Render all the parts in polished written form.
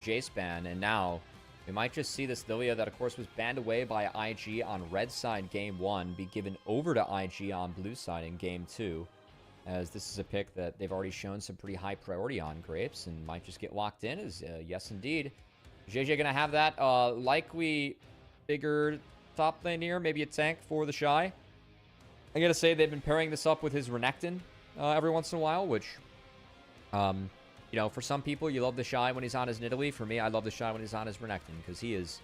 Jace ban, and now we might just see this Lilia that, of course, was banned away by IG on red side game 1 be given over to IG on blue side in game 2, as this is a pick that they've already shown some pretty high priority on, Grapes, and might just get locked in as, yes, indeed. Jiejie gonna have that, likely bigger top lane here, maybe a tank for TheShy. I gotta say, they've been pairing this up with his Renekton every once in a while, which, you know, for some people, you love TheShy when he's on his Nidalee. For me, I love TheShy when he's on his Renekton, because he is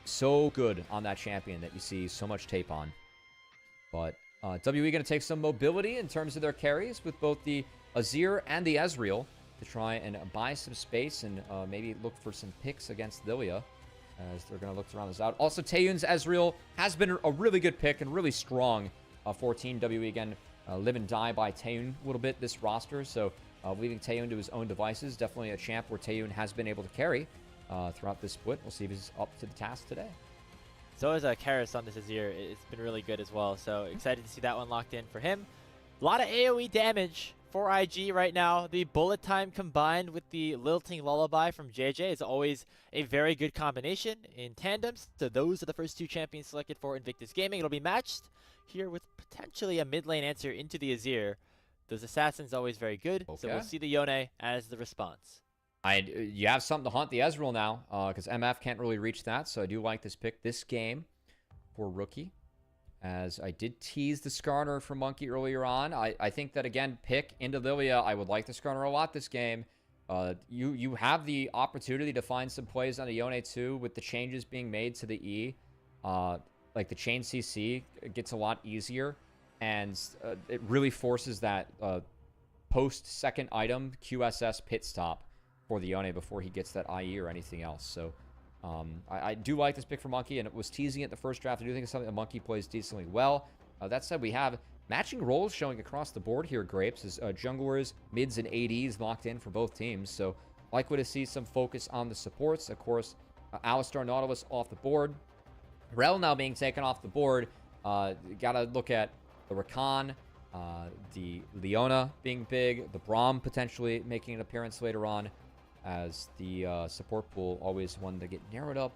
so good on that champion that you see so much tape on. But WE going to take some mobility in terms of their carries with both the Azir and the Ezreal to try and buy some space and maybe look for some picks against Lilia, as they're going to look to round this out. Also, Taeyoon's Ezreal has been a really good pick and really strong for Team WE. Again, live and die by Taeyoon a little bit this roster, so leaving Taeyoon to his own devices, definitely a champ where Taeyoon has been able to carry throughout this split. We'll see if he's up to the task today. So is Karis on this Azir. It's been really good as well, so excited to see that one locked in for him. A lot of AoE damage for IG right now. The bullet time combined with the lilting lullaby from Jiejie is always a very good combination in tandems. So those are the first two champions selected for Invictus Gaming. It'll be matched here with potentially a mid lane answer into the Azir. Those assassins always very good, so we'll see the Yone as the response. You have something to hunt the Ezreal now, because MF can't really reach that, so I do like this pick this game for Rookie. As I did tease the Skarner from Monki earlier on, I think that, again, pick into Lilia, I would like the Skarner a lot this game. You have the opportunity to find some plays on the Yone too, with the changes being made to the E. Like the chain CC gets a lot easier, and it really forces that post-second item QSS pit stop for the Yone before he gets that IE or anything else. So I do like this pick for Monki, and it was teasing it the first draft. I do think it's something that Monki plays decently well. That said, we have matching roles showing across the board here, Grapes, as junglers, mids, and ADs locked in for both teams. So likely to see some focus on the supports. Of course, Alistar Nautilus off the board. Rel now being taken off the board. Gotta look at the Rakan, the Leona being big, the Braum potentially making an appearance later on, as the support pool always one to get narrowed up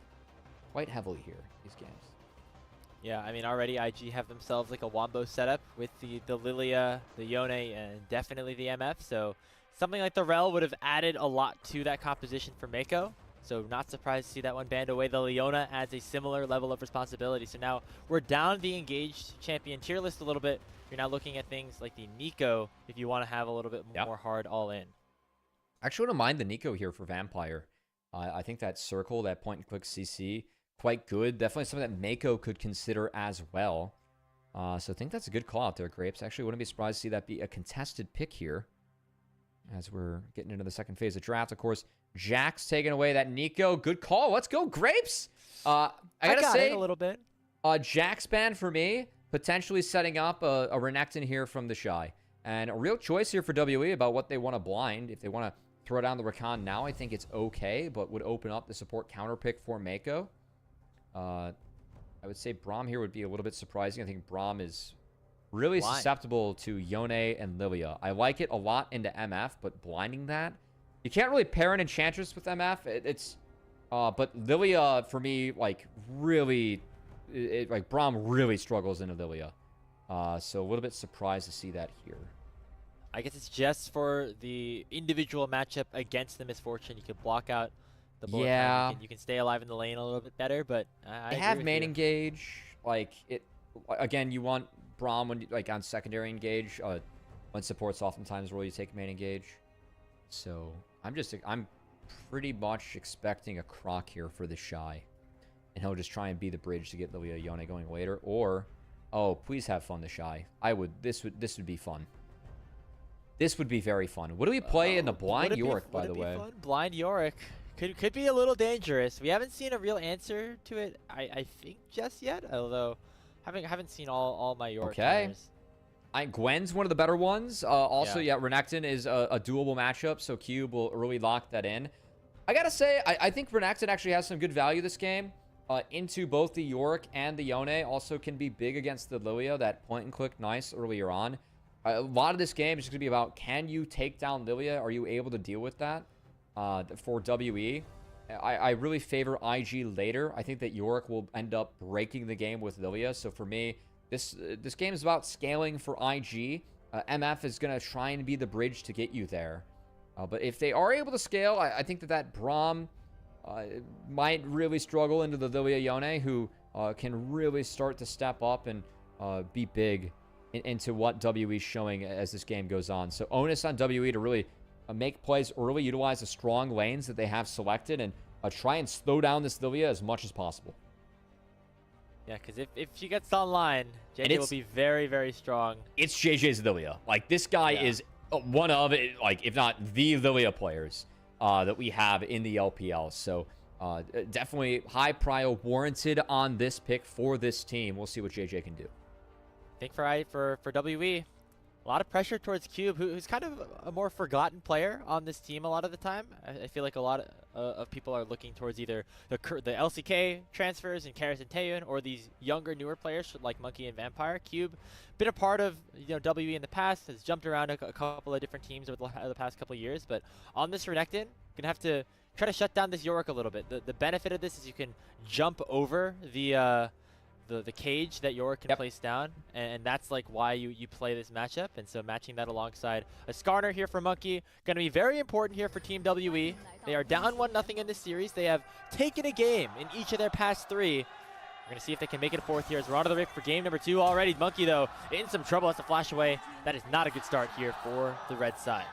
quite heavily here these games. Yeah, I mean, already IG have themselves like a Wombo setup with the Lilia, the Yone, and definitely the MF, so something like the Rel would have added a lot to that composition for Meiko. So not surprised to see that one banned away. The Leona adds a similar level of responsibility. So now we're down the engaged champion tier list a little bit. You're now looking at things like the Meiko if you want to have a little bit more hard all in. I actually wouldn't mind the Meiko here for Vampire. I think that circle, that point and click CC, quite good. Definitely something that Meiko could consider as well. So I think that's a good call out there, Grapes. Actually, wouldn't be surprised to see that be a contested pick here as we're getting into the second phase of draft. Of course, Jack's taking away that Nico. Good call. Let's go, Grapes. I gotta say, a little bit. Jack's ban for me, potentially setting up a Renekton here from TheShy. And a real choice here for WE about what they want to blind. If they want to throw down the Rakan now, I think it's okay, but would open up the support counter pick for Meiko. I would say Braum here would be a little bit surprising. I think Braum is really susceptible to Yone and Lilia. I like it a lot into MF, but blinding that, you can't really pair an Enchantress with MF. But Lilia, for me, like, really, like, Braum really struggles into Lilia. So a little bit surprised to see that here. I guess it's just for the individual matchup against the Misfortune. You can block out the bullet time. You can stay alive in the lane a little bit better, but I have main engage. Like, again, you want Braum when, like, on secondary engage. When supports oftentimes where you take main engage. So I'm pretty much expecting a Croc here for TheShy, and he'll just try and be the bridge to get Lilia Yone going later. Or, oh, please have fun, TheShy. This would be fun. This would be very fun. What do we play in the Blind Yorick, by the way? Blind Yorick could be a little dangerous. We haven't seen a real answer to it, I think, just yet. Although haven't seen all my Yorick counters. Gwen's one of the better ones. Also, yeah, Renekton is a doable matchup, so Cube will really lock that in. I gotta say, I think Renekton actually has some good value this game. Into both the Yorick and the Yone. Also can be big against the Lilia. That point and click nice earlier on. A lot of this game is going to be about, can you take down Lilia? Are you able to deal with that for WE? I really favor IG later. I think that Yorick will end up breaking the game with Lilia. So for me, this game is about scaling for IG. MF is going to try and be the bridge to get you there. But if they are able to scale, I think that Braum might really struggle into the Lilia Yone, who can really start to step up and be big into what WE is showing as this game goes on. So onus on WE to really make plays early, utilize the strong lanes that they have selected, and try and slow down this Lilia as much as possible. Yeah, because if she gets online, Jiejie will be very, very strong. It's Jiejie's Lilia. Like, this guy is one of, like, if not the Lilia players that we have in the LPL. So definitely high prio warranted on this pick for this team. We'll see what Jiejie can do. I think for WE, a lot of pressure towards Cube, who's kind of a more forgotten player on this team a lot of the time. I feel like a lot of people are looking towards either the LCK transfers and Karis and Taeyoon, or these younger, newer players like Monki and Vampire. Cube, been a part of WE in the past, has jumped around a couple of different teams over the past couple of years, but on this Renekton, gonna have to try to shut down this Yorick a little bit. The benefit of this is you can jump over the cage that Yorick can place down, and that's like why you play this matchup. And so matching that alongside a Skarner here for Monki, going to be very important here for Team WE. They are down 1-0 in this series. They have taken a game in each of their past 3. We're going to see if they can make it a 4th here as we're on to the Rick for game number 2 already. Monki, though, in some trouble, has to flash away. That is not a good start here for the red side.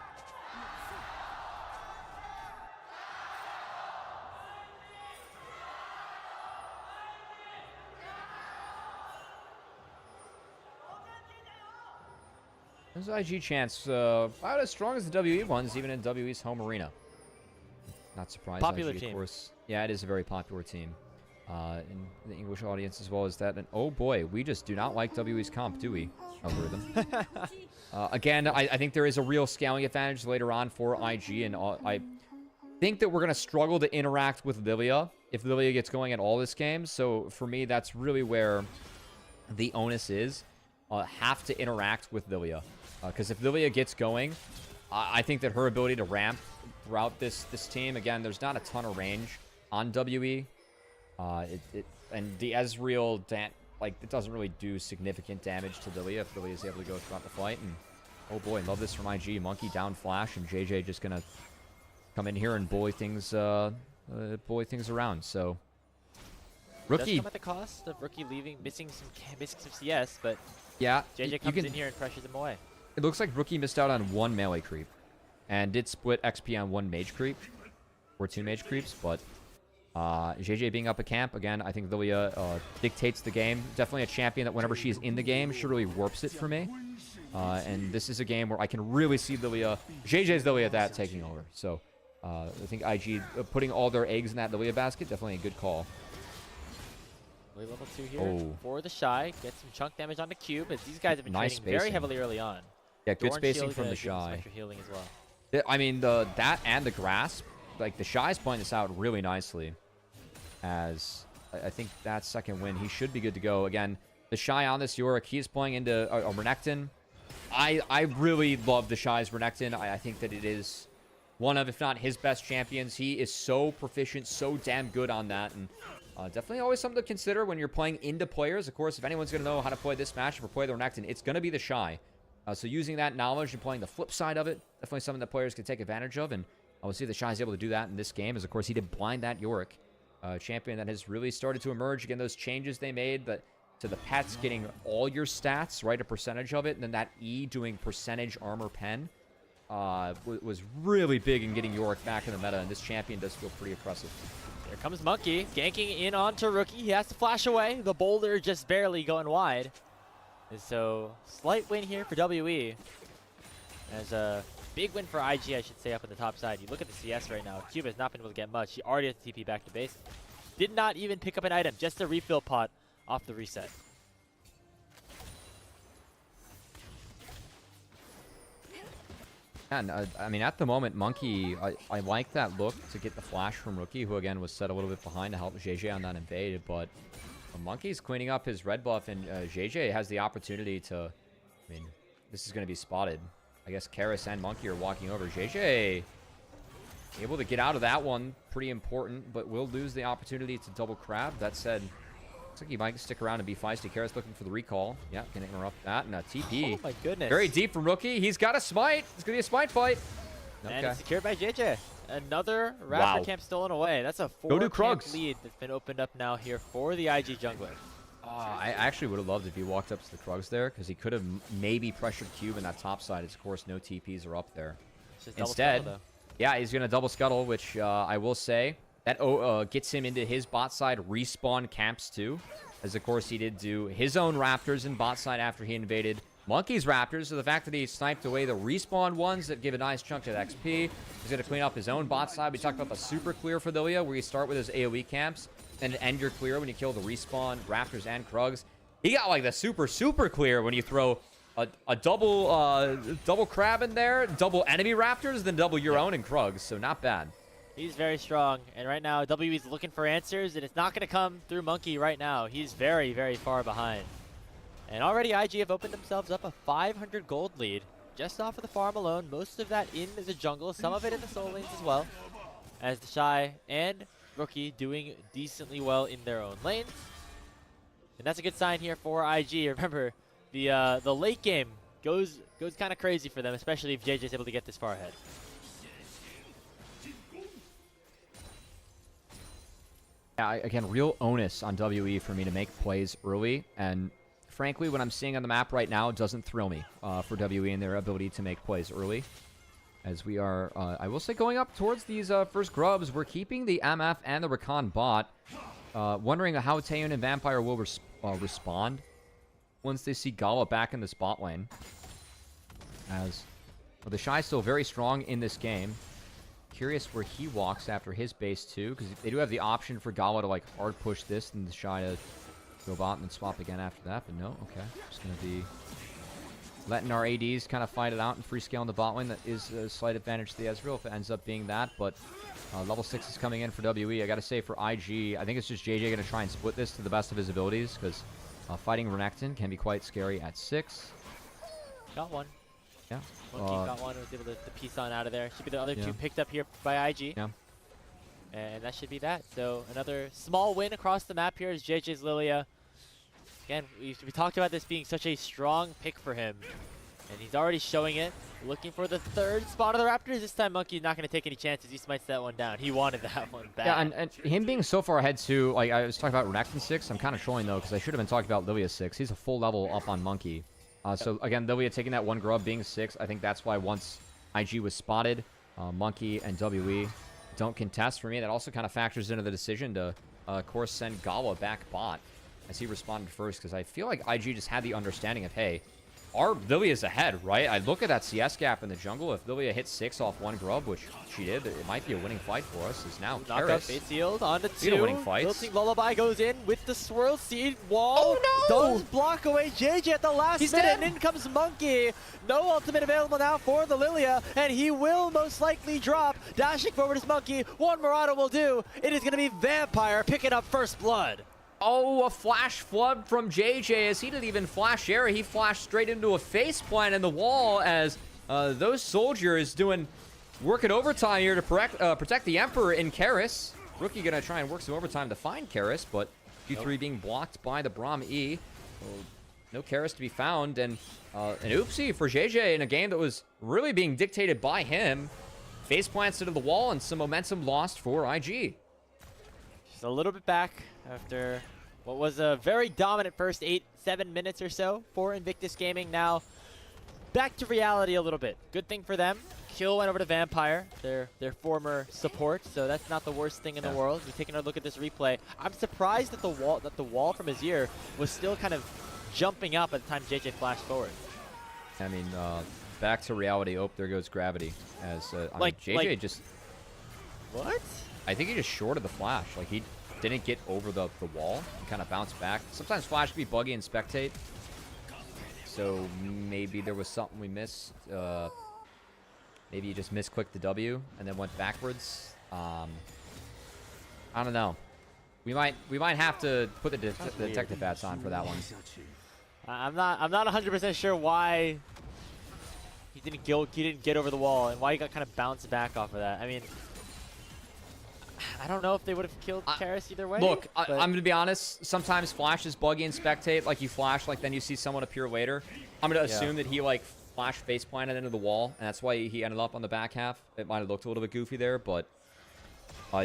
Those IG chants, about as strong as the WE ones, even in WE's home arena. Not surprised. Popular IG, team. of course. Yeah, it is a very popular team in the English audience as well as that. And oh boy, we just do not like WE's comp, do we? Algorithm. Again, I think there is a real scaling advantage later on for IG, and I think that we're going to struggle to interact with Lilia if Lilia gets going at all this game. So for me, that's really where the onus is. Have to interact with Lilia. Because if Lilia gets going, I think that her ability to ramp throughout this team, again, there's not a ton of range on WE. And the Ezreal, it doesn't really do significant damage to Lilia if Lilia is able to go throughout the fight. And oh boy, love this from IG. Monki down flash, and Jiejie just gonna come in here and bully things around. So Rookie does come at the cost of Rookie missing some CS, but yeah, Jiejie comes in here and pressures him away. It looks like Rookie missed out on 1 melee creep and did split XP on 1 mage creep or 2 mage creeps, but Jiejie being up a camp, again, I think Lilia dictates the game. Definitely a champion that whenever she is in the game, she really warps it for me. And this is a game where I can really see Lilia, Jiejie's Lilia at that, taking over. So I think IG putting all their eggs in that Lilia basket, definitely a good call. Level 2 here for TheShy. Get some chunk damage on the Cube, as these guys have been training very heavily early on. Yeah, good spacing from TheShy. Extra healing as well. I mean, that and the grasp, like TheShy's playing this out really nicely. As I think that second win, he should be good to go. Again, TheShy on this Yorick, he's playing into a Renekton. I really love TheShy's Renekton. I think that it is one of, if not his best champions. He is so proficient, so damn good on that, and definitely always something to consider when you're playing into players. Of course, if anyone's going to know how to play this matchup or play the Renekton, it's going to be TheShy. So using that knowledge and playing the flip side of it, definitely something that players can take advantage of. And we'll see if TheShy is able to do that in this game, as of course he did blind that Yorick. Champion that has really started to emerge. Again, those changes they made to the pets, getting all your stats, right, a percentage of it, and then that E doing percentage armor pen was really big in getting Yorick back in the meta, and this champion does feel pretty impressive. Here comes Monki, ganking in onto Rookie. He has to flash away. The boulder just barely going wide. And so, slight win here for WE. As a big win for IG, I should say, up on the top side. You look at the CS right now. Cube has not been able to get much. He already has to TP back to base. Did not even pick up an item, just a refill pot off the reset. And I mean, at the moment, Monki, I like that look to get the flash from Rookie, who again was set a little bit behind to help Jiejie on that invade. But Monki's cleaning up his red buff, and Jiejie has the opportunity to. I mean, this is going to be spotted. I guess Karis and Monki are walking over. Jiejie able to get out of that one. Pretty important, but will lose the opportunity to double crab. That said, looks like he might stick around and be feisty. Karis looking for the recall. Yeah, can interrupt that. And a TP. Oh my goodness. Very deep from Rookie. He's got a smite. It's going to be a smite fight. Okay. And it's secured by Jiejie. Another Raptor camp stolen away. That's a 4-camp lead that's been opened up now here for the IG jungler. I actually would have loved if he walked up to the Krugs there, because he could have maybe pressured Cube in that top side. Of course, no TPs are up there. Instead, yeah, he's going to double scuttle, which I will say, that gets him into his bot side respawn camps too. As, of course, he did do his own Raptors in bot side after he invaded Monkey's Raptors. So the fact that he sniped away the respawn ones that give a nice chunk of XP, he's going to clean up his own bot side. We talked about the super clear for Lilia, where you start with his AoE camps and end your clear when you kill the respawn Raptors and Krugs. He got like the super clear when you throw a double crab in there, double enemy Raptors, then double your own and Krugs. So not bad. He's very strong, and right now WE's looking for answers, and it's not going to come through Monkey right now. He's very far behind. And already IG have opened themselves up a 500 gold lead just off of the farm alone. Most of that in the jungle, some of it in the soul lanes as well. As TheShy and Rookie doing decently well in their own lanes. And that's a good sign here for IG. Remember, the late game goes kind of crazy for them, especially if Jiejie is able to get this far ahead. Yeah, again, real onus on WE for me to make plays early, and frankly, what I'm seeing on the map right now doesn't thrill me for WE and their ability to make plays early. As we are, I will say, going up towards these first grubs, we're keeping the MF and the Recon bot. Wondering how Taeyoon and Vampire will respond once they see Gala back in the spot lane. As well, TheShy is still very strong in this game. Curious where he walks after his base too, because they do have the option for Gala to like hard push this and TheShy to go bot and then swap again after that, but no, okay. Just going to be letting our ADs kind of fight it out and free scale in the bot lane. That is a slight advantage to the Ezreal if it ends up being that, but level 6 is coming in for WE. I got to say for IG, I think it's just Jiejie going to try and split this to the best of his abilities, because fighting Renekton can be quite scary at 6. Got one. Yeah. Monkey got one, was able to piece on out of there. Should be the other two picked up here by IG. Yeah. And that should be that. So another small win across the map here is Jiejie's Lilia. Again, we talked about this being such a strong pick for him. And he's already showing it. Looking for the 3rd spot of the Raptors. This time Monkey's not going to take any chances. He smites that one down. He wanted that one back. Yeah, and him being so far ahead too, like I was talking about Renekton 6. I'm kind of trolling though, because I should have been talking about Lilia 6. He's a full level up on Monkey. So again, Lilia taking that one grub being 6. I think that's why once IG was spotted, Monkey and WE don't contest. For me, that also kind of factors into the decision to, of course, send Gala back bot as he responded first, because I feel like IG just had the understanding of, hey, our Lilia's ahead, right? I look at that CS gap in the jungle. If Lilia hits 6 off one grub, which she did, it might be a winning fight for us. Is now Knockout face healed on the 2. Winning fights. Lilting Lullaby goes in with the swirl seed wall. Oh no! Does block away Jiejie at the last minute. Dead. And in comes Monkey. No ultimate available now for the Lilia, and he will most likely drop. Dashing forward is Monkey. One Murata will do. It is going to be Vampire picking up first blood. Oh, a flash flood from Jiejie as he didn't even flash area. He flashed straight into a face plant in the wall as those soldiers working overtime here to protect the Emperor in Karis. Rookie gonna try and work some overtime to find Karis, but Q3 being blocked by the Braum E. No Karis to be found, and an oopsie for Jiejie in a game that was really being dictated by him. Face plants into the wall and some momentum lost for IG. Just a little bit back after what was a very dominant first 8-7 minutes or so for Invictus Gaming. Now back to reality a little bit. Good thing for them. Kill went over to Vampire, their former support, so that's not the worst thing in the world. We're taking a look at this replay. I'm surprised that the wall from his ear was still kind of jumping up at the time Jiejie flashed forward. I mean, back to reality. Oh, there goes gravity. As Jiejie just. What? I think he just shorted the flash. Like he didn't get over the wall and kind of bounced back. Sometimes flash can be buggy and spectate. So maybe there was something we missed. Maybe you just misclicked the W and then went backwards. I don't know. We might have to put the detective bats on for that one. I'm not 100% sure why he didn't get over the wall and why he got kind of bounced back off of that. I mean, I don't know if they would have killed Karis either way. Look, I'm going to be honest. Sometimes Flash is buggy in Spectate. Like, you flash, like, then you see someone appear later. I'm going to assume that he, like, flash face planted into the wall, and that's why he ended up on the back half. It might have looked a little bit goofy there, but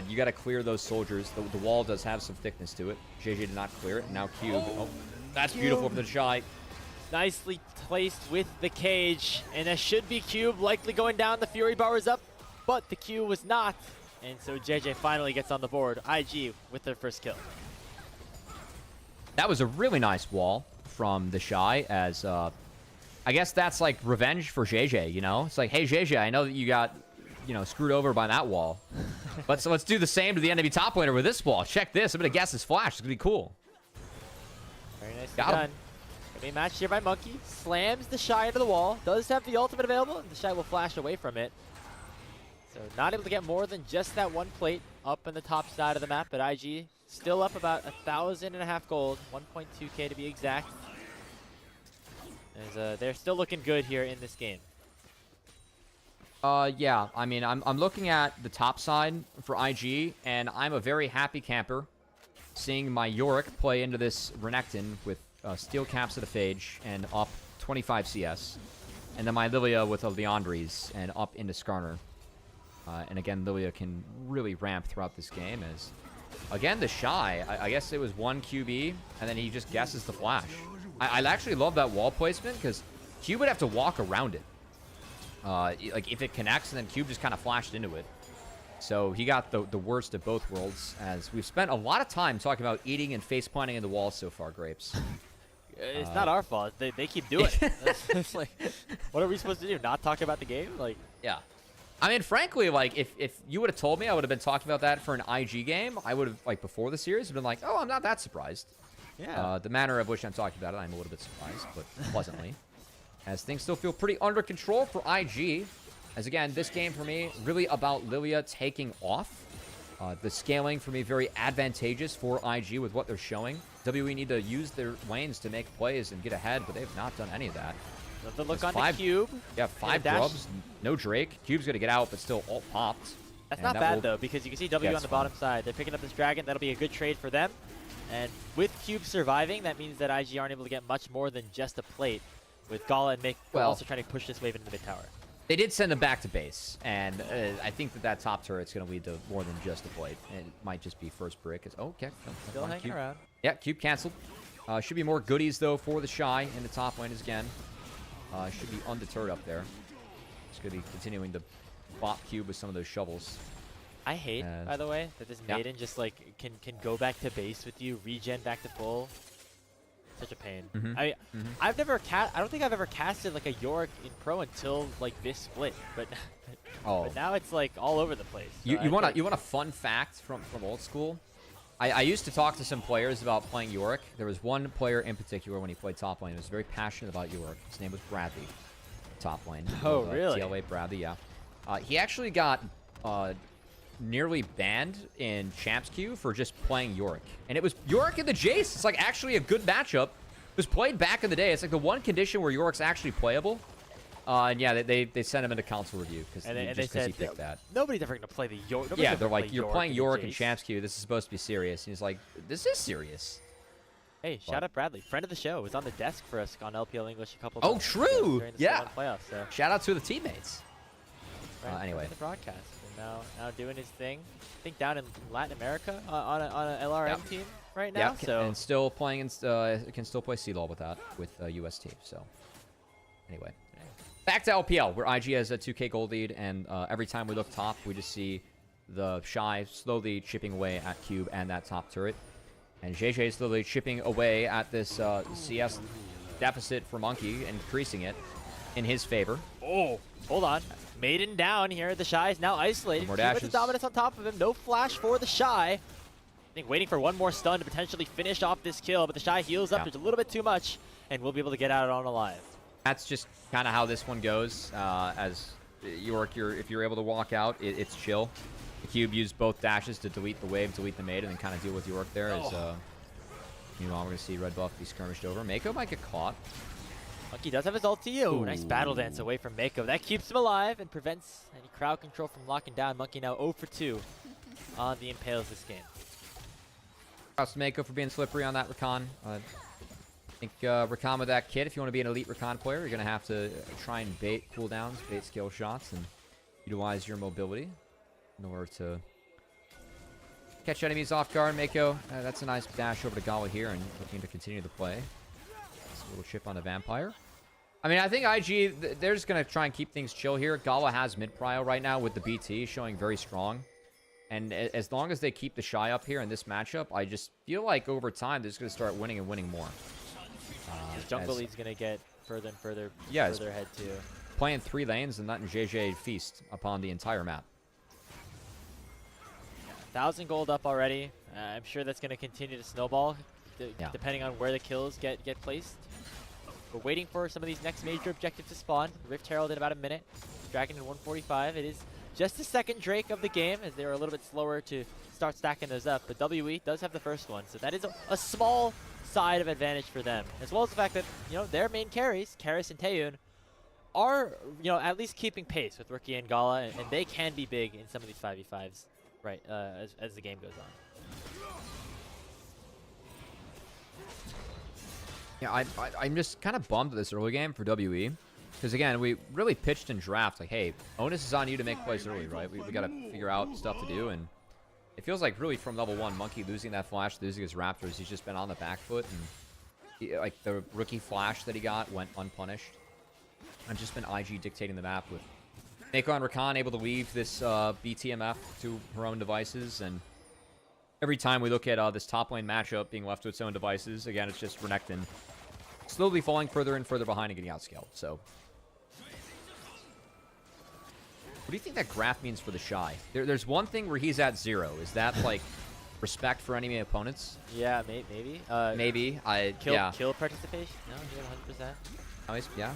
you got to clear those soldiers. The wall does have some thickness to it. Jiejie did not clear it. Now Cube. Oh, that's beautiful for the TheShy. Nicely placed with the cage, and that should be Cube likely going down. The Fury bar was up, but the Q was not, and so Jiejie finally gets on the board. IG with their first kill. That was a really nice wall from the TheShy, as I guess that's like revenge for Jiejie, you know? It's like, hey, Jiejie, I know that you got, you know, screwed over by that wall. Let's do the same to the enemy top laner with this wall. Check this. I'm going to guess his flash. It's going to be cool. Very nicely Got him. done. Gonna be matched here by Monki. Slams the TheShy into the wall. Does have the ultimate available, and the TheShy will flash away from it. So not able to get more than just that one plate up in the top side of the map, but IG still up about 1,500 gold, 1.2k to be exact. As, they're still looking good here in this game. Yeah, I mean, I'm looking at the top side for IG, and I'm a very happy camper seeing my Yorick play into this Renekton with steel caps at a phage and up 25 CS. And then my Lilia with a Leandries and up into Skarner. And again, Lilia can really ramp throughout this game as, again, the TheShy, I guess it was one QB, and then he just guesses the flash. I actually love that wall placement because Cube would have to walk around it. Like, if it connects, and then Cube just kind of flashed into it. So he got the worst of both worlds, as we've spent a lot of time talking about eating and face planting in the walls so far, Grapes. It's not our fault. They keep doing it. It's like, what are we supposed to do? Not talk about the game? Like, yeah. I mean, frankly, like, if you would have told me I would have been talking about that for an IG game, I would have, like, before the series, been like, oh, I'm not that surprised. yeah. The manner of which I'm talking about it, I'm a little bit surprised, but pleasantly. As things still feel pretty under control for IG. As, again, this game for me, really about Lilia taking off. The scaling for me very advantageous for IG with what they're showing. WE need to use their lanes to make plays and get ahead, but they've not done any of that. The look on the Cube. Yeah, 5 grubs, no Drake. Cube's going to get out, but still all popped. That's not bad, though, because you can see W on the bottom side. They're picking up this dragon. That'll be a good trade for them. And with Cube surviving, that means that IG aren't able to get much more than just a plate, with Gala and Meiko also trying to push this wave into the mid tower. They did send them back to base, and I think that top turret's going to lead to more than just a plate. It might just be first brick. Oh, okay. Still hanging around. Yeah, Cube canceled. Should be more goodies, though, for the TheShy in the top lane again. Should be undeterred up there. Just going to be continuing to bop Cube with some of those shovels. I hate, by the way, that this Maiden just like can go back to base with you, regen back to full. Such a pain. I've never I don't think I've ever casted like a Yorick in pro until like this split, but now it's like all over the place. So you want a fun fact from old school? I used to talk to some players about playing Yorick. There was one player in particular when he played top lane who was very passionate about Yorick. His name was Bradley. Top lane. Oh, really? TLA Bradley, yeah. He actually got nearly banned in Champs Queue for just playing Yorick. And it was Yorick and the Jace. It's like actually a good matchup. It was played back in the day. It's like the one condition where Yorick's actually playable. And yeah, they sent him into console review because he picked that. Nobody's ever going to play the Yorick. Yeah, they're like, you're playing Yorick in Champs Queue. This is supposed to be serious. And he's like, this is serious. Hey, shout out Bradley, friend of the show, was on the desk for us on LPL English a couple of times. Oh, true. During the playoffs, so. Shout out to the teammates. Anyway, the broadcast. Now doing his thing. I think down in Latin America on a LRM team right now. Yeah, and still playing can still play CLOL with that with UST. So anyway, back to LPL where IG has a 2K gold lead, and every time we look top, we just see the TheShy slowly chipping away at Cube and that top turret, and Jiejie slowly chipping away at this CS deficit for Monki and increasing it in his favor. Oh, hold on. Maiden down here. The TheShy is now isolated. More with the dominance on top of him. No flash for the TheShy. I think waiting for one more stun to potentially finish off this kill, but the TheShy heals up just a little bit too much, and we'll be able to get out on alive. That's just kind of how this one goes. As Yorick, if you're able to walk out, it's chill. The Cube used both dashes to delete the wave, delete the maid, and then kind of deal with Yorick there. As meanwhile, we're going to see red buff be skirmished over. Meiko might get caught. Monki does have his ulti. Oh, nice battle dance away from Meiko. That keeps him alive and prevents any crowd control from locking down. Monki now 0 for 2 on the Impales this game. Props to Meiko for being slippery on that Recon. I think Recon with that kit, if you want to be an elite Recon player, you're going to have to try and bait cooldowns, bait skill shots, and utilize your mobility in order to catch enemies off guard. Meiko, that's a nice dash over to Gala here and looking to continue the play. It's a little chip on the Vampire. I mean, I think IG, they're just going to try and keep things chill here. Gala has mid-prio right now with the BT showing very strong. And as long as they keep the TheShy up here in this matchup, I just feel like over time they're just going to start winning and winning more. Jungle lead's going to get further and further, further ahead too. Playing 3 lanes and letting Jiejie feast upon the entire map. 1,000 gold up already. I'm sure that's going to continue to snowball, depending on where the kills get placed. We're waiting for some of these next major objectives to spawn. Rift Herald in about a minute. Dragon in 145. It is just the second Drake of the game, as they were a little bit slower to start stacking those up. But WE does have the first one, so that is a small side of advantage for them. As well as the fact that, you know, their main carries, Karis and Taeyoon, are, you know, at least keeping pace with Rookie and Gala, and they can be big in some of these 5v5s, right, as the game goes on. Yeah, I'm just kind of bummed at this early game for WE. Because, again, we really pitched in draft, like, hey, onus is on you to make plays early, right? We got to figure out stuff to do, and it feels like really from level 1, Monki losing that flash, losing his Raptors, he's just been on the back foot, and like the rookie flash that he got went unpunished. I've just been IG dictating the map with Meiko and Rakan able to leave this BTMF to her own devices, and every time we look at this top lane matchup being left to its own devices, again, it's just Renekton slowly falling further and further behind and getting outscaled. So, what do you think that graph means for the TheShy? There's one thing where he's at 0. Is that like respect for enemy opponents? Yeah, maybe. Maybe. Kill participation? No, he's at 100%. Nice, yeah.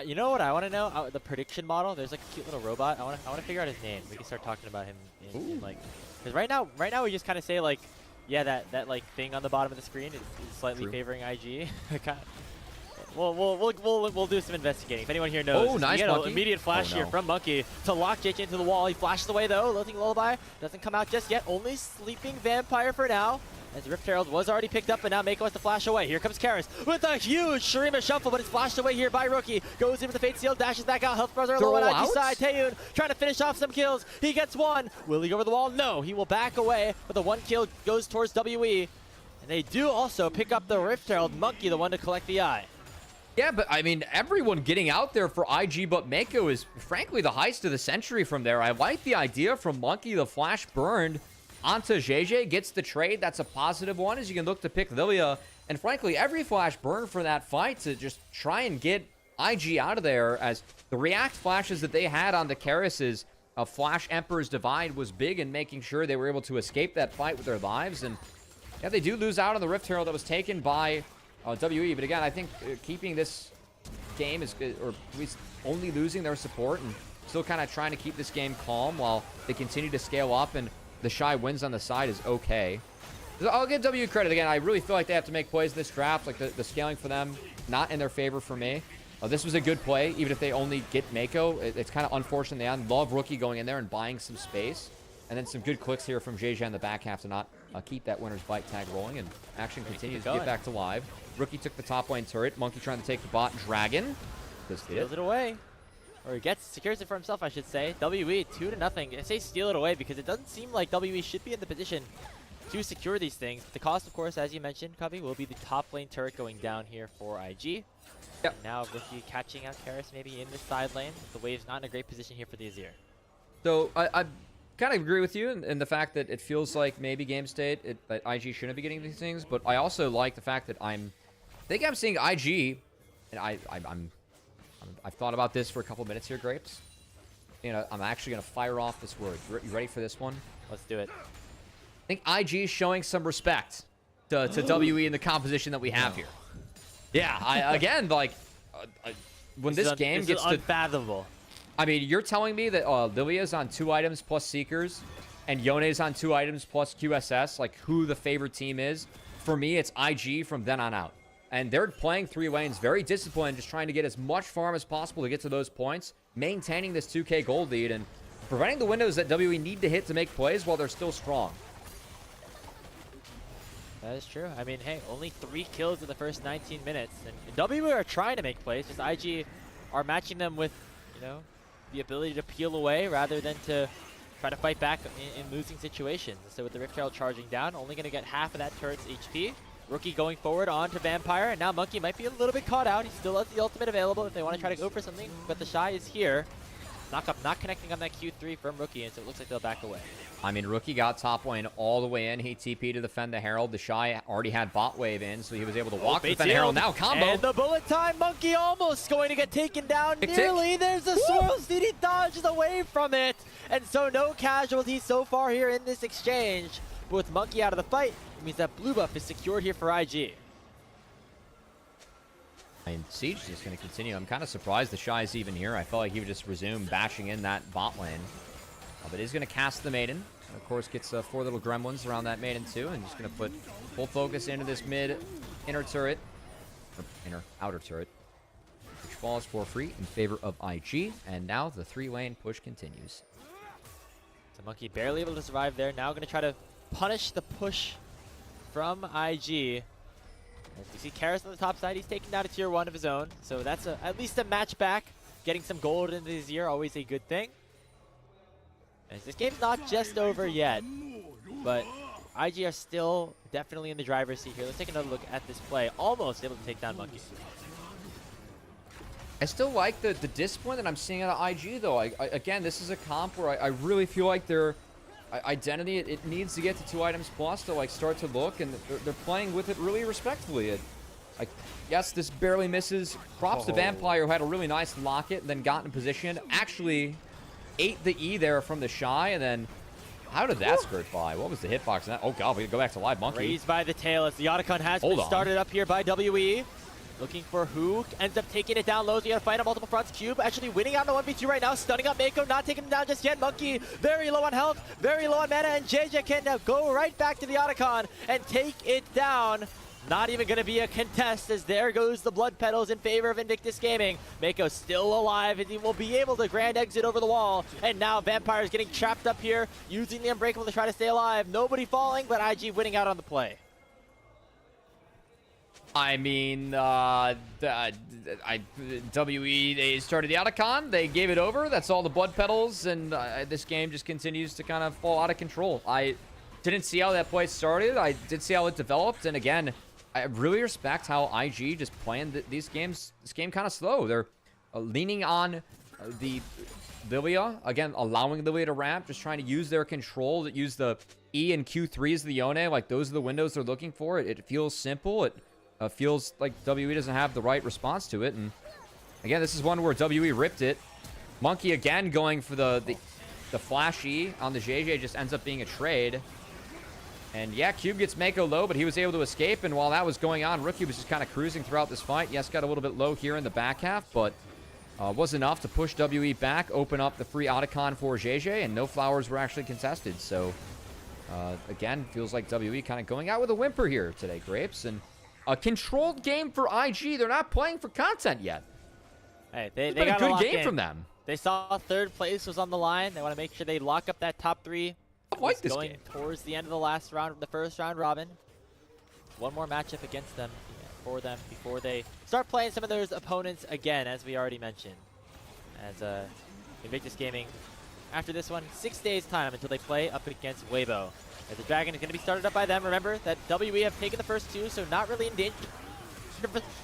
You know what I want to know? The prediction model. There's like a cute little robot. I want to figure out his name. We can start talking about him in like, because right now we just kind of say like, yeah, that like thing on the bottom of the screen is slightly favoring IG. We'll do some investigating. If anyone here knows, oh, nice, Monki. Immediate flash here from Monki to lock Jiejie into the wall. He flashes away though. Lilting Lullaby doesn't come out just yet. Only sleeping Vampire for now. As Rift Herald was already picked up, but now Meiko has to flash away. Here comes Karis with a huge Shurima shuffle, but it's flashed away here by Rookie. Goes in with the Fate Seal, dashes back out. Health bars are low on IG side. Taeyoon trying to finish off some kills. He gets one. Will he go over the wall? No, he will back away, but the one kill goes towards WE. And they do also pick up the Rift Herald. Monki, the one to collect the eye. Yeah, but I mean, everyone getting out there for IG but Meiko is frankly the heist of the century from there. I like the idea from Monki, the flash burned onto Jiejie, gets the trade. That's a positive one, as you can look to pick Lilia. And frankly, every flash burn for that fight to just try and get IG out of there, as the react flashes that they had on the Karis's Flash Emperor's Divide was big in making sure they were able to escape that fight with their lives. And yeah, they do lose out on the Rift Herald that was taken by WE. But again, I think keeping this game is good, or at least only losing their support and still kind of trying to keep this game calm while they continue to scale up, and the TheShy wins on the side is okay. I'll give WE credit. Again, I really feel like they have to make plays in this draft. Like the scaling for them, not in their favor for me. This was a good play, even if they only get Meiko. It's kind of unfortunate. They love Rookie going in there and buying some space. And then some good clicks here from Jiejie in the back half to not keep that winner's bite tag rolling. And action continues to get back to live. Rookie took the top lane turret. Monki trying to take the bot. Dragon steals it away. Or secures it for himself, I should say. WE 2-0. I say steal it away because it doesn't seem like WE should be in the position to secure these things. The cost, of course, as you mentioned, Cubby, will be the top lane turret going down here for IG. Yep. Now Rookie catching out Karis maybe in the side lane. The wave's not in a great position here for the Azir. So I kind of agree with you in the fact that it feels like maybe game state that IG shouldn't be getting these things, but I also like the fact that I think I'm seeing IG, and I've thought about this for a couple minutes here, Grapes. You know, I'm actually going to fire off this word. You ready for this one? Let's do it. I think IG is showing some respect to WE in the composition that we have here. Yeah, again, like, when this game gets to... unfathomable. I mean, you're telling me that Lilia's on 2 items plus Seekers, and Yone's on 2 items plus QSS, like, who the favorite team is? For me, it's IG from then on out. And they're playing 3 lanes, very disciplined, just trying to get as much farm as possible to get to those points, maintaining this 2K gold lead. And preventing the windows that WE need to hit to make plays while they're still strong. That is true. I mean, hey, only 3 kills in the first 19 minutes. And WE are trying to make plays, just IG are matching them with, you know, the ability to peel away rather than to try to fight back in losing situations. So with the Rift Herald charging down, only going to get half of that turret's HP. Rookie going forward onto Vampire, and now Monki might be a little bit caught out. He still has the ultimate available if they want to try to go for something, but TheShy is here. Knockup not connecting on that Q3 from Rookie, and so it looks like they'll back away. I mean, Rookie got top lane all the way in. He TP to defend the Herald. TheShy already had bot wave in, so he was able to walk defend the Herald. Now combo. And the bullet time, Monki almost going to get taken down nearly. There's a swirl seed. He dodges away from it. And so no casualties so far here in this exchange. But with Monki out of the fight, it means that blue buff is secured here for IG. And Siege is just going to continue. I'm kind of surprised TheShy is even here. I felt like he would just resume bashing in that bot lane. But he's going to cast the Maiden. And of course, gets 4 little gremlins around that Maiden too. And just going to put full focus into this mid inner turret. Or outer turret. Which falls for free in favor of IG. And now the 3-lane push continues. So Monki barely able to survive there. Now going to try to punish the push from IG. As we see Karis on the top side, he's taking down a tier 1 of his own. So that's at least a match back. Getting some gold into his ear, always a good thing. As this game's not just over yet, but IG are still definitely in the driver's seat here. Let's take another look at this play. Almost able to take down Monki. I still like the discipline that I'm seeing out of IG, though. Again, this is a comp where I really feel like their identity, it needs to get to 2 items plus to like start to look, and they're playing with it really respectfully. Yes, this barely misses. Props to Vampire, who had a really nice locket and then got in position. Actually ate the E there from TheShy, and then how did that skirt by? What was the hitbox in that? Oh god, we go back to live Monki. Raised by the tail as the Otacon has been started up here by WE. Looking for who ends up taking it down low. So you gotta fight on multiple fronts. Cube actually winning out in the 1v2 right now. Stunning up Meiko, not taking him down just yet. Monki very low on health, very low on mana, and Jiejie can now go right back to the Otacon and take it down. Not even going to be a contest, as there goes the blood petals in favor of Invictus Gaming. Meiko still alive, and he will be able to grand exit over the wall. And now Vampire is getting trapped up here, using the Unbreakable to try to stay alive. Nobody falling, but IG winning out on the play. I mean, WE, they started the Otacon, they gave it over. That's all the blood petals, and this game just continues to kind of fall out of control. I didn't see how that play started. I did see how it developed, and again, I really respect how IG just playing these games. This game kind of slow. They're leaning on the Lilia, again, allowing Lilia to ramp, just trying to use their control, that use the E and Q3s of the Yone. Like, those are the windows they're looking for. It feels simple. It feels like WE doesn't have the right response to it. And again, this is one where WE ripped it. Monki again going for the flash E on the Jiejie, just ends up being a trade. And yeah, Cube gets Meiko low, but he was able to escape. And while that was going on, Rookie was just kind of cruising throughout this fight. Yes, got a little bit low here in the back half, but was enough to push WE back, open up the free Otacon for Jiejie, and no flowers were actually contested. So again, feels like WE kind of going out with a whimper here today, Grapes. And a controlled game for IG. They're not playing for content yet. Hey, they got a good game from them. They saw 3rd place was on the line. They want to make sure they lock up that top 3. I like this going game. Towards the end of the last round, the first round robin. One more matchup against them for them before they start playing some of those opponents again, as we already mentioned. As Invictus Gaming, after this one, 6 days time until they play up against Weibo. As the Dragon is going to be started up by them. Remember that WE have taken the first 2, so not really in danger.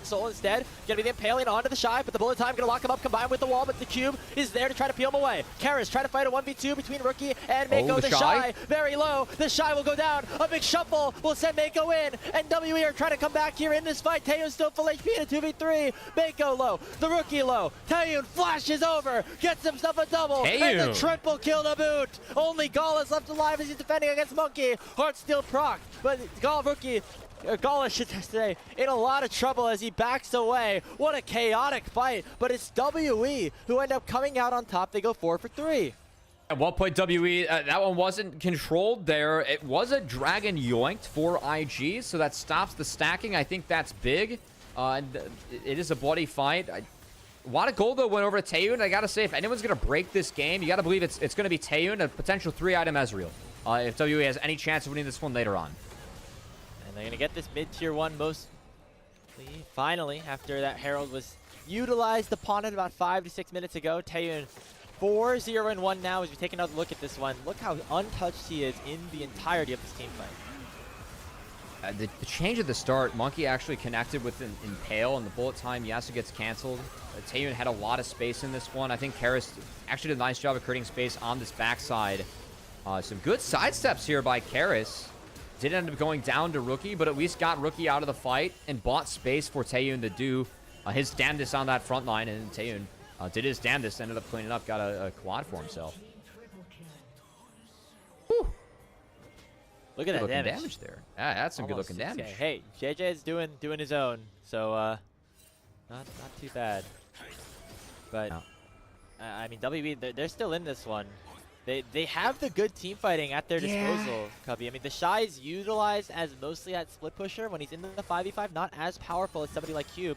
Soul instead gonna be the impaling onto TheShy, but the bullet time gonna lock him up combined with the wall, but the Cube is there to try to peel him away. Karis trying to fight a 1v2 between Rookie and Meiko. TheShy very low. TheShy will go down. A big shuffle will send Meiko in, and WE are trying to come back here in this fight. Taeyoon still full HP in a 2v3. Meiko low, the Rookie low. Taeyoon flashes over, gets himself a double, and a triple kill to boot. Only Gala's left alive as he's defending against Monki. Heart still proc, but Gala should say, in a lot of trouble as he backs away. What a chaotic fight, but it's WE who end up coming out on top. They go 4 for 3. At one point, WE, that one wasn't controlled there. It was a Dragon yoinked for IG, so that stops the stacking. I think that's big. And it is a bloody fight. A lot of gold, though, went over to Taeyoon. I got to say, if anyone's going to break this game, you got to believe it's going to be Taeyoon, a potential 3-item Ezreal. If WE has any chance of winning this one later on. And they're going to get this mid-tier 1 most finally, after that Herald was utilized upon it about 5 to 6 minutes ago. Taeyoon 4-0-1 now as we take another look at this one. Look how untouched he is in the entirety of this team fight. The change at the start, Monki actually connected with an Impale, and the bullet time, yes, it gets canceled. Taeyoon had a lot of space in this one. I think Karis actually did a nice job of creating space on this backside. Some good sidesteps here by Karis. Did end up going down to Rookie, but at least got Rookie out of the fight and bought space for Taeyoon to do his damnedest on that front line. And Taeyoon did his damnedest, ended up cleaning up, got a quad for himself. Whew. Look at that damage there. Yeah, that's some good looking damage. Hey, Jiejie is doing his own, so not too bad. But no. I mean, WB they're still in this one. They have the good team fighting at their disposal, Cubby. I mean, TheShy is utilized as mostly that split pusher when he's in the 5v5, not as powerful as somebody like Cube,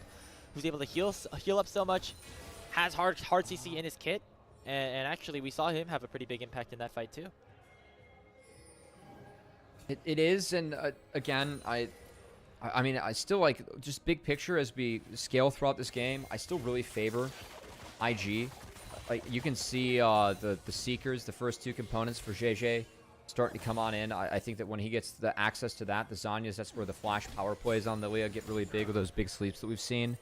who's able to heal up so much, has hard CC in his kit, and actually we saw him have a pretty big impact in that fight too. It is, and again, I mean, I still like, just big picture as we scale throughout this game, I still really favor IG. Like, you can see the Seekers, the first 2 components for Jiejie, starting to come on in. I think that when he gets the access to that, the Zhonya's, that's where the flash power plays on the Leah get really big with those big sleeps that we've seen.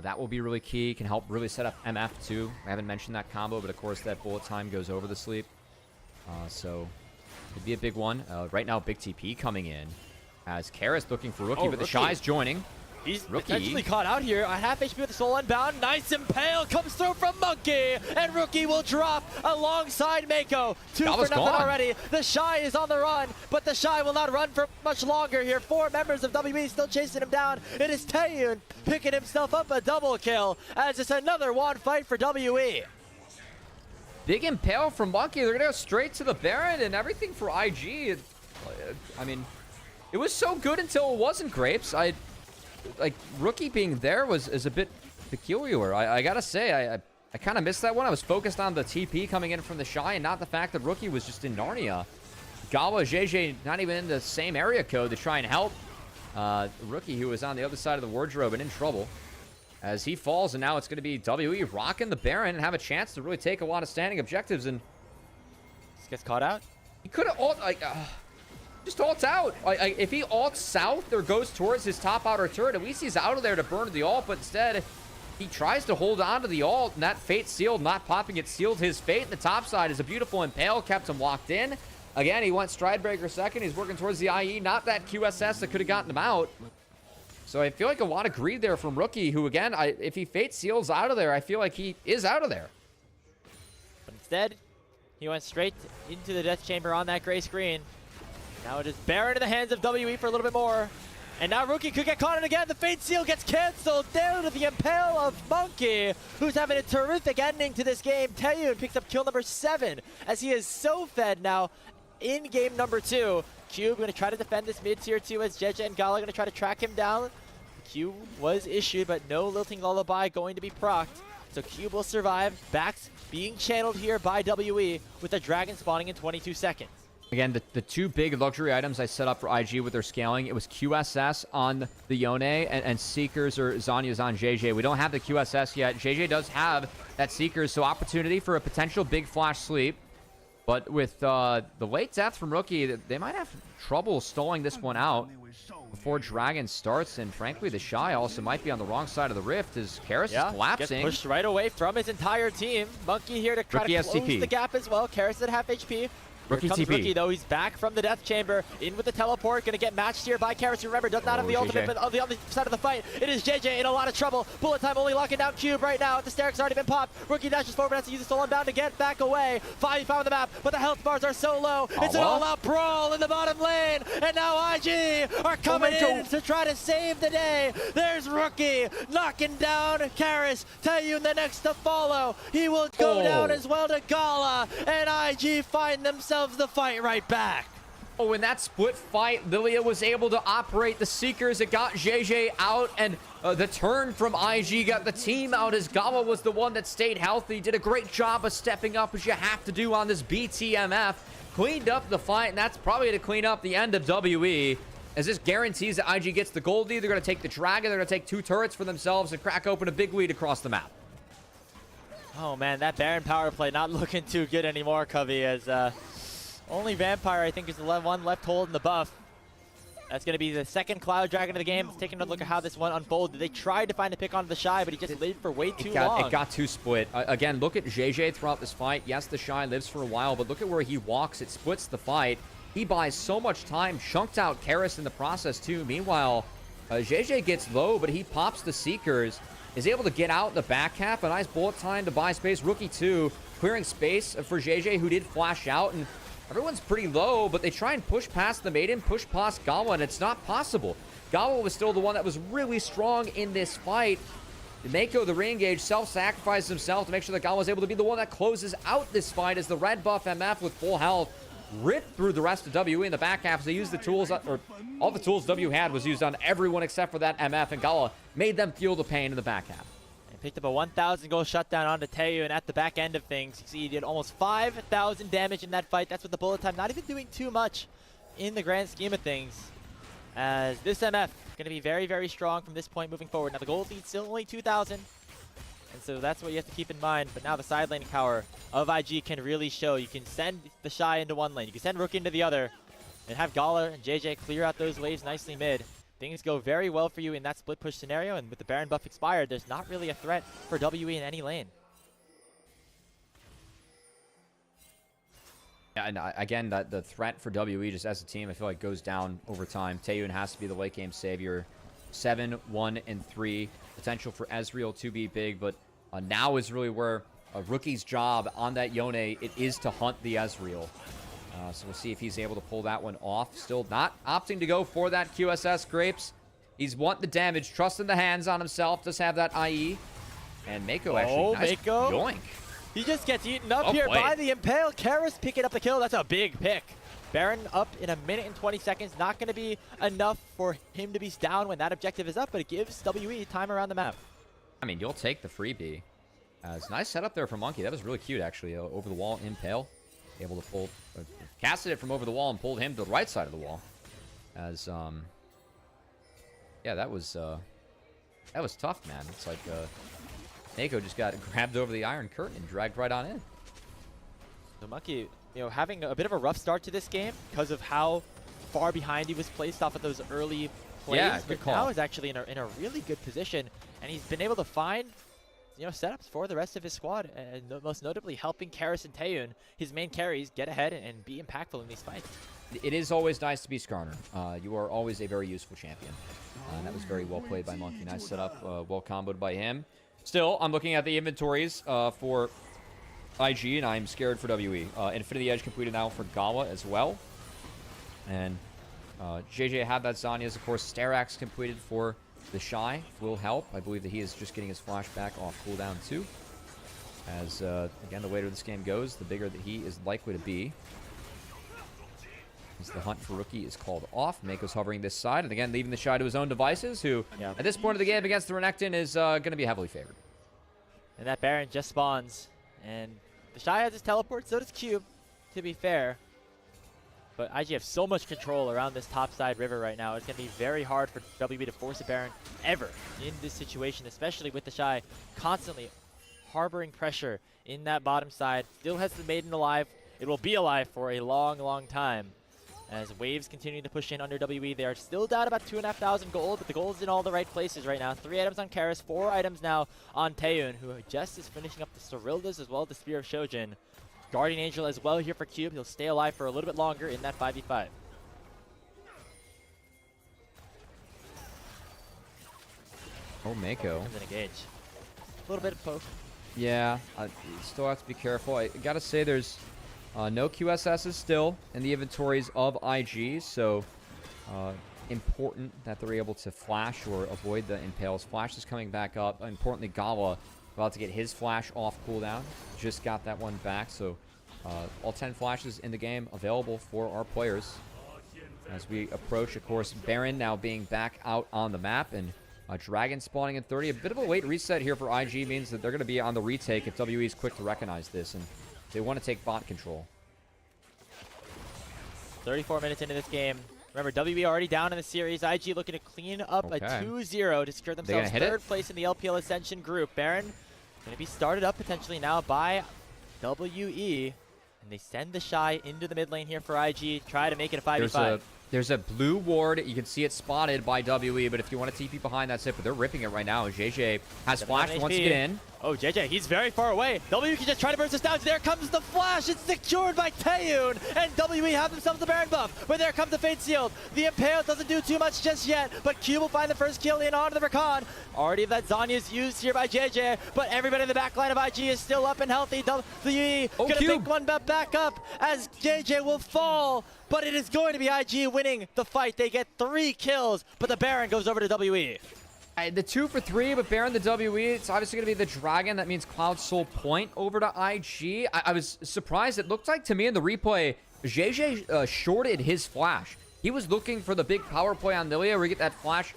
That will be really key. Can help really set up MF too. I haven't mentioned that combo, but of course that bullet time goes over the sleep. So it'd be a big one. Right now, big TP coming in as Karis looking for Rookie, but TheShy's joining. He's potentially caught out here. A half HP with the soul unbound. Nice Impale comes through from Monki, and Rookie will drop alongside Meiko. 2 for nothing already. TheShy is on the run, but TheShy will not run for much longer here. 4 members of WE still chasing him down. It is Taeyoon picking himself up a double kill as it's another one fight for WE. Big Impale from Monki. They're going to go straight to the Baron and everything for IG. I mean, it was so good until it wasn't, Grapes. Like, Rookie being there is a bit peculiar. I gotta say, I kind of missed that one. I was focused on the TP coming in from TheShy and not the fact that Rookie was just in Narnia. Gala, Jiejie, not even in the same area code to try and help Rookie, who was on the other side of the wardrobe and in trouble. As he falls, and now it's going to be WE rocking the Baron and have a chance to really take a lot of standing objectives. And this gets caught out. He could have just ults out. If he ults south or goes towards his top outer turret, at least he's out of there to burn the ult, but instead he tries to hold on to the ult, and that fate sealed, not popping it, sealed his fate. And the top side is a beautiful Impale, kept him locked in. Again, he went Stridebreaker second. He's working towards the IE, not that QSS that could have gotten him out. So I feel like a lot of greed there from Rookie, who again, if he fate seals out of there, I feel like he is out of there. But instead, he went straight into the death chamber on that gray screen. Now it is Baron in the hands of WE for a little bit more. And now Rookie could get caught in again. The Fate Seal gets canceled down to the Impale of Monki, who's having a terrific ending to this game. Taeyoon picks up kill number 7 as he is so fed now in game number 2. Cube going to try to defend this mid-tier 2 as Jiejie and Gala going to try to track him down. Cube was issued, but no Lilting Lullaby going to be procced. So Cube will survive. Backs being channeled here by WE with the Dragon spawning in 22 seconds. Again, the 2 big luxury items I set up for IG with their scaling, it was QSS on the Yone and Seekers or Zhonya's on Jiejie. We don't have the QSS yet. Jiejie does have that Seekers, so opportunity for a potential big flash sleep. But with the late death from Rookie, they might have trouble stalling this one out before Dragon starts. And frankly, TheShy also might be on the wrong side of the rift as Karis is collapsing. Gets pushed right away from his entire team. Monki here to try to close the gap as well. Karis at half HP. Rookie TP. Rookie, though. He's back from the death chamber. In with the teleport. Going to get matched here by Karis. Remember, does not have the ultimate, but on the other side of the fight, it is Jiejie in a lot of trouble. Bullet time only locking down Cube right now. The Stair's already been popped. Rookie dashes forward, has to use the soul unbound to get back away. 5v5 on the map, but the health bars are so low. It's an all-out brawl in the bottom lane. And now IG are coming in to try to save the day. There's Rookie knocking down Karis. Taeyoon the next to follow. He will go down as well to Gala. And IG find themselves the fight right back. Oh, in that split fight, Lilia was able to operate the Seekers. It got Jiejie out, and the turn from IG got the team out as Gala was the one that stayed healthy. Did a great job of stepping up, as you have to do on this BTMF. Cleaned up the fight, and that's probably to clean up the end of WE, as this guarantees that IG gets the gold lead. They're going to take the Dragon. They're going to take 2 turrets for themselves and crack open a big lead across the map. Oh, man, that Baron power play not looking too good anymore, Cubby, as only Vampire, I think, is the one left holding the buff. That's going to be the second Cloud Dragon of the game. Let's take another look at how this one unfolded. They tried to find a pick on TheShy, but he just lived for way too long. It got too split. Again, look at Jiejie throughout this fight. Yes, TheShy lives for a while, but look at where he walks. It splits the fight. He buys so much time, chunked out Karis in the process, too. Meanwhile, Jiejie gets low, but he pops the Seekers, is able to get out in the back half. A nice bullet time to buy space. Rookie, too, clearing space for Jiejie, who did flash out, and everyone's pretty low, but they try and push past the maiden, push past Gala, and it's not possible. Gala was still the one that was really strong in this fight. Meiko, the re-engage, self-sacrificed himself to make sure that Gala was able to be the one that closes out this fight as the red buff MF with full health ripped through the rest of WE in the back half. So they used the tools, or all the tools W had was used on everyone except for that MF, and Gala made them feel the pain in the back half. Picked up a 1,000 goal shutdown onto Taeyoon at the back end of things. You see, he did almost 5,000 damage in that fight. That's with the bullet time. Not even doing too much in the grand scheme of things, as this MF going to be very, very strong from this point moving forward. Now, the gold lead's still only 2,000, and so that's what you have to keep in mind. But now the side lane power of IG can really show. You can send TheShy into one lane. You can send Rookie into the other, and have Gala and Jiejie clear out those waves nicely mid. Things go very well for you in that split push scenario, and with the Baron buff expired, there's not really a threat for WE in any lane. Yeah, and again, the threat for WE just as a team, I feel like goes down over time. Taeyoon has to be the late game savior. 7, 1, and 3. Potential for Ezreal to be big, but now is really where a Rookie's job on that Yone, it is to hunt the Ezreal. So we'll see if he's able to pull that one off. Still not opting to go for that QSS Grapes. He's want the damage, trusting the hands on himself. Does have that IE. And Meiko actually, nice Meiko. yoink. He just gets eaten up here by the Impale. Karis picking up the kill. That's a big pick. Baron up in 1 minute and 20 seconds. Not going to be enough for him to be down when that objective is up, but it gives WE time around the map. I mean, you'll take the freebie. It's a nice setup there for Monki. That was really cute, actually. Over the wall, Impale. Able to pull, casted it from over the wall and pulled him to the right side of the wall. As, yeah, that was tough, man. It's like, Meiko just got grabbed over the Iron Curtain and dragged right on in. So Monki, you know, having a bit of a rough start to this game because of how far behind he was placed off of those early plays. Yeah, good call. Now is actually in a really good position, and he's been able to find, you know, setups for the rest of his squad, and most notably helping Karis and Taeyoon, his main carries, get ahead and be impactful in these fights. It is always nice to be Skarner. You are always a very useful champion. And that was very well played by Monki. Nice setup, well comboed by him. Still, I'm looking at the inventories for IG, and I'm scared for WE. Infinity Edge completed now for Gala as well. And Jiejie had that Zanya's, of course. Starax completed for TheShy will help. I believe that he is just getting his flashback off cooldown too. As, again, the later this game goes, the bigger that he is likely to be. As the hunt for Rookie is called off. Meiko's hovering this side, and again, leaving TheShy to his own devices, who, at this point of the game against the Renekton, is going to be heavily favored. And that Baron just spawns. And TheShy has his teleport, so does Cube, to be fair. But IG have so much control around this topside river right now. It's going to be very hard for WB to force a Baron ever in this situation, especially with TheShy constantly harboring pressure in that bottom side. Still has the Maiden alive. It will be alive for a long, long time. As waves continue to push in under WE, they are still down about 2,500 gold, but the gold's in all the right places right now. 3 items on Karis, 4 items now on Taeyoon, who just is finishing up the Cerildas as well as the Spear of Shojin. Guardian Angel as well here for Cube. He'll stay alive for a little bit longer in that 5v5. Oh, Meiko. Comes in engage. A little bit of poke. Yeah, you still have to be careful. I gotta say there's no QSSs still in the inventories of IG, so important that they're able to flash or avoid the impales. Flash is coming back up. Importantly, Gala about to get his flash off cooldown. Just got that one back, so all 10 flashes in the game available for our players. as we approach, of course, Baron now being back out on the map, and Dragon spawning in 30. A bit of a late reset here for IG means that they're going to be on the retake if WE is quick to recognize this, and they want to take bot control. 34 minutes into this game. Remember, WE already down in the series. IG looking to clean up a 2-0 to secure themselves third place in the LPL Ascension group. Baron going to be started up potentially now by WE. And they send TheShy into the mid lane here for IG. Try to make it a 5v5. There's a blue ward. You can see it spotted by WE, but if you want to TP behind, that's it. But they're ripping it right now. Jiejie has flash, wants to get in. Oh, Jiejie, he's very far away. WE can just try to burst this down. There comes the flash. It's secured by Taeyoon. And WE have themselves the Baron buff. But there comes the Fate Sealed. The Impale doesn't do too much just yet. But Cube will find the first kill in onto the Recon. Already that Zanya is used here by Jiejie. But everybody in the back line of IG is still up and healthy. WE gonna pick one back up as Jiejie will fall. But it is going to be IG winning the fight. They get 3 kills. But the Baron goes over to WE. The 2 for 3, but Baron the WE. It's obviously going to be the Dragon. That means Cloud Soul point over to IG. I was surprised. It looked like to me in the replay, Jiejie shorted his flash. He was looking for the big power play on Lilia where you get that flash,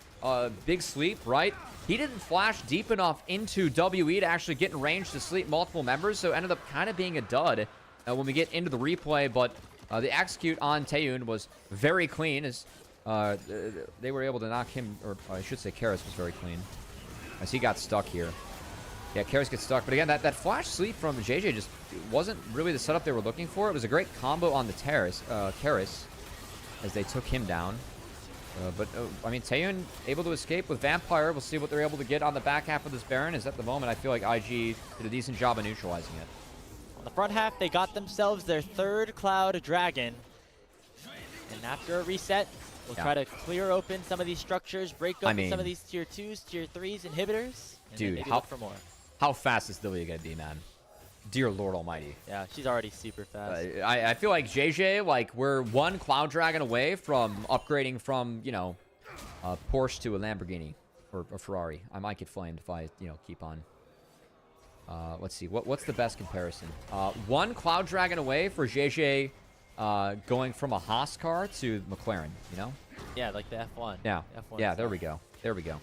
big sleep, right? He didn't flash deep enough into WE to actually get in range to sleep multiple members, so it ended up kind of being a dud when we get into the replay. But the execute on Taeyoon was very clean as they were able to knock him, or I should say Karis was very clean as he got stuck here. Yeah, Karis gets stuck. But again, that flash sleep from Jiejie just wasn't really the setup they were looking for. It was a great combo on the Karis as they took him down. I mean, Taeyoon able to escape with Vampire. We'll see what they're able to get on the back half of this Baron. As at the moment, I feel like IG did a decent job of neutralizing it. On the front half, they got themselves their 3rd Cloud Dragon. And after a reset, we'll try to clear open some of these structures, break open some of these tier 2s, tier 3s inhibitors. And dude, how fast is Lilia going to be, man? Dear Lord Almighty. Yeah, she's already super fast. I feel like Jiejie, like, we're 1 Cloud Dragon away from upgrading from, you know, a Porsche to a Lamborghini or a Ferrari. I might get flamed if I, you know, keep on. Let's see. What's the best comparison? 1 Cloud Dragon away for Jiejie going from a Haas car to McLaren, you know? Yeah, like the F1. Yeah, F1 yeah, there we go. There we go.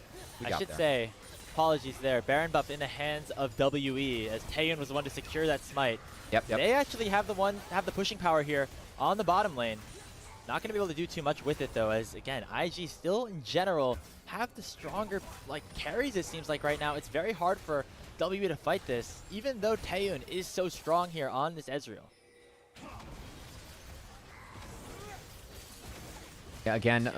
I should say, apologies there. Baron buff in the hands of WE as Taeyoon was the one to secure that smite. Yep. They actually have the pushing power here on the bottom lane. Not going to be able to do too much with it though, as again, IG still in general have the stronger like carries. It seems like right now it's very hard for WE to fight this, even though Taeyoon is so strong here on this Ezreal. Yeah, again,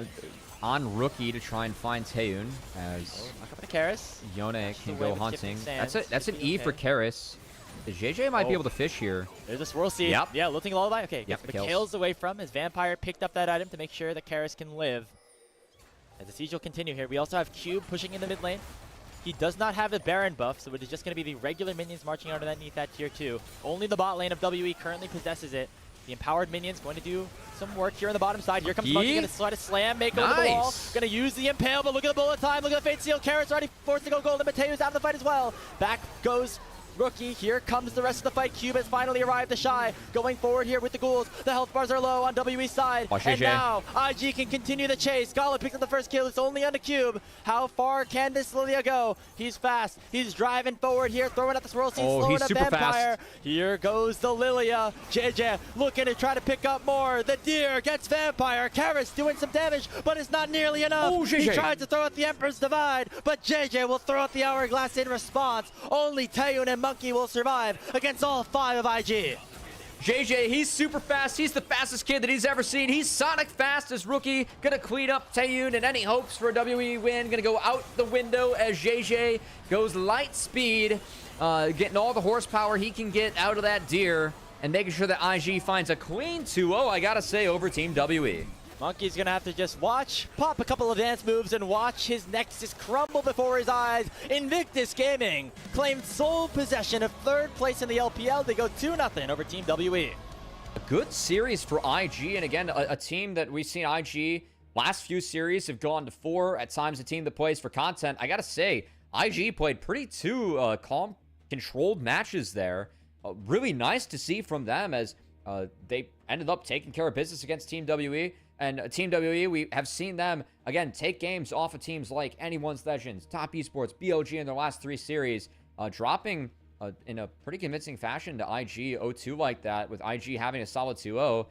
on Rookie to try and find Taeyoon as knock up the Karis. Yone can go hunting. That's an E for Karis. Jiejie might be able to fish here. There's a swirl seed. Yep. Yeah, looting lullaby. Okay, yep, the kills away from his Vampire picked up that item to make sure that Karis can live. As the siege will continue here, we also have Cube pushing in the mid lane. He does not have the Baron buff, so it is just going to be the regular minions marching underneath that tier 2. Only the bot lane of WE currently possesses it. The empowered minions going to do some work here on the bottom side. Here comes Monki, going to try to slam Meiko into the wall. Going to use the Impale, but look at the bullet time. Look at the Fate Seal. Karis already forced to go golden, but Taeyoon's out of the fight as well. Back goes Rookie. Here comes the rest of the fight. Cube has finally arrived. TheShy going forward here with the ghouls. The health bars are low on WE's side. And now IG can continue the chase. Gala picks up the first kill. It's only on the Cube. How far can this Lilia go? He's fast. He's driving forward here, throwing out the swirl seed, slowing up Vampire. Here goes the Lilia. Jiejie looking to try to pick up more. The Deer gets Vampire. Karis doing some damage, but it's not nearly enough. He tries to throw out the Emperor's Divide, but Jiejie will throw out the Hourglass in response. Only Taeyoon and Monki will survive against all 5 of IG. Jiejie, he's super fast. He's the fastest kid that he's ever seen. He's Sonic fast as Rookie. Gonna clean up Taeyoon, and any hopes for a WE win gonna go out the window as Jiejie goes light speed, getting all the horsepower he can get out of that Deer, and making sure that IG finds a clean 2-0, I gotta say, over Team WE. Monki's going to have to just watch, pop a couple of dance moves, and watch his Nexus crumble before his eyes. Invictus Gaming claimed sole possession of 3rd place in the LPL. They go 2-0 over Team WE. A good series for IG, and again, a team that we've seen IG last few series have gone to 4. At times, a team that plays for content. I gotta say, IG played pretty 2 calm, controlled matches there. Really nice to see from them as they ended up taking care of business against Team WE. And Team WE, we have seen them, again, take games off of teams like Anyone's Legends, Top Esports, BOG in their last 3 series, dropping in a pretty convincing fashion to IG 0-2 like that, with IG having a solid 2-0.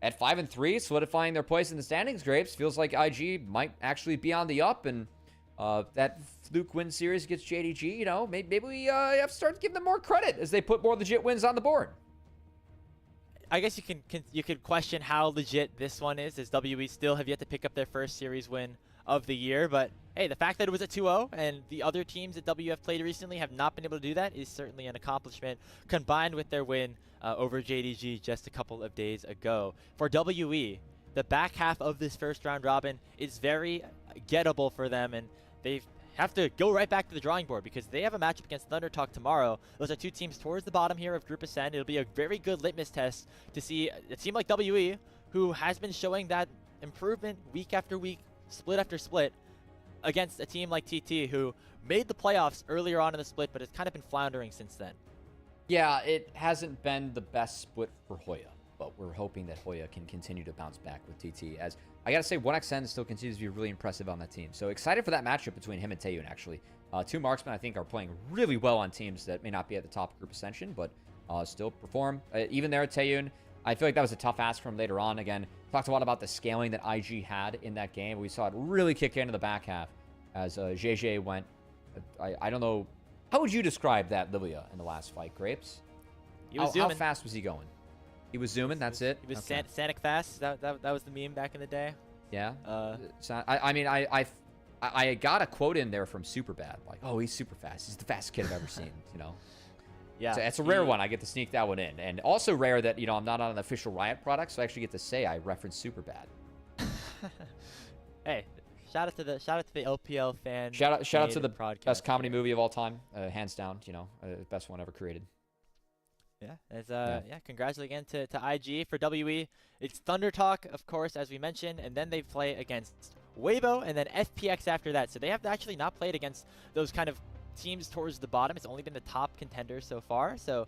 At 5-3, solidifying their place in the standings, Grapes. Feels like IG might actually be on the up, and that fluke win series against JDG, you know, maybe we have to start giving them more credit as they put more legit wins on the board. I guess you could question how legit this one is, as WE still have yet to pick up their first series win of the year. But hey, the fact that it was a 2-0 and the other teams that WF played recently have not been able to do that is certainly an accomplishment, combined with their win over JDG just a couple of days ago. For WE, the back half of this first round robin is very gettable for them, and they have to go right back to the drawing board because they have a matchup against ThunderTalk tomorrow. Those are 2 teams towards the bottom here of Group Ascend. It'll be a very good litmus test to see a team like WE, who has been showing that improvement week after week, split after split, against a team like TT, who made the playoffs earlier on in the split, but has kind of been floundering since then. Yeah, it hasn't been the best split for Hoya, but we're hoping that Hoya can continue to bounce back with TT, as I gotta say, 1xN still continues to be really impressive on that team. So excited for that matchup between him and Taeyoon, actually. 2 marksmen, I think, are playing really well on teams that may not be at the top of Group Ascension, but still perform. Even there, Taeyoon, I feel like that was a tough ask from later on. Again, talked a lot about the scaling that IG had in that game. We saw it really kick into the back half as Jiejie went. I don't know. How would you describe that Lilia in the last fight, Grapes? How fast was he going? He was zooming, that's it? He was okay. Sanic fast. That was the meme back in the day. Yeah. I mean, I got a quote in there from Superbad. Like, oh, he's super fast. He's the fastest kid I've ever seen, you know? Yeah. So it's a rare one. I get to sneak that one in. And also rare that, you know, I'm not on an official Riot product, so I actually get to say I reference Superbad. Hey, shout out to the LPL fan. Shout out to the best comedy movie of all time, hands down. You know, best one ever created. Yeah, congratulations again to IG. For WE, it's ThunderTalk, of course, as we mentioned, and then they play against Weibo and then FPX after that. So they have actually not played against those kind of teams towards the bottom. It's only been the top contenders so far. So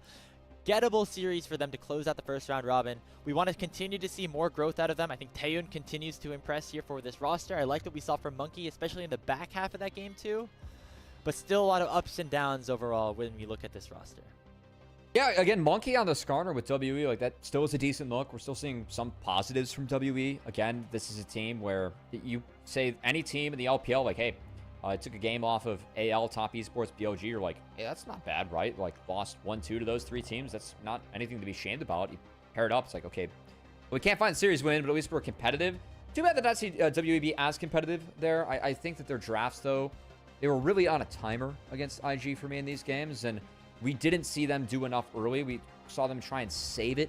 gettable series for them to close out the first round robin. We want to continue to see more growth out of them. I think Taeyoon continues to impress here for this roster. I like what we saw from Monki, especially in the back half of that game too. But still a lot of ups and downs overall when we look at this roster. Yeah, again, Monki on the Skarner with WE, like that still is a decent look. We're still seeing some positives from WE. Again, this is a team where you say any team in the LPL, like, hey, I took a game off of AL, Top Esports, BOG, you're like, hey, that's not bad, right? Like, lost 1-2 to those 3 teams. That's not anything to be shamed about. You pair it up, it's like, okay, we can't find a series win, but at least we're competitive. Too bad that I see WE be as competitive there. I think that their drafts, though, they were really on a timer against IG for me in these games, and we didn't see them do enough early. We saw them try and save it